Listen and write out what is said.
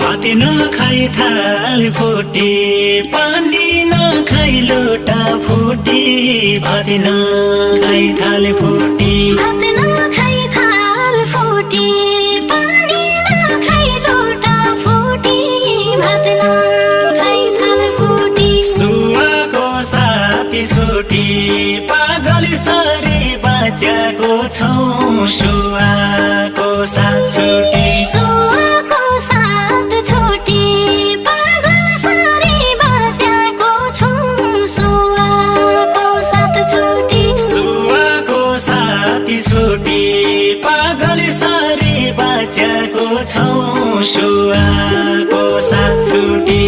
भात नखाई थाल फुटी पानी नखाई लोटा फुटी भात नखाई थाल फुटी भात नखाई थाल फुटी पानी नखाई लोटा फुटी भात नखाई थाल फुटी सुवाको साथी छुटी पागल सरी बाँचेको छौँ सुवाको साथ छुटी सुवाको साथ छुटी पागल सरी बाँचेको छौँ सुवाको साथ छुटी सुवाको साथी छुटी पागल सरी बाँचेको छौँ सुवाको साथ छुटी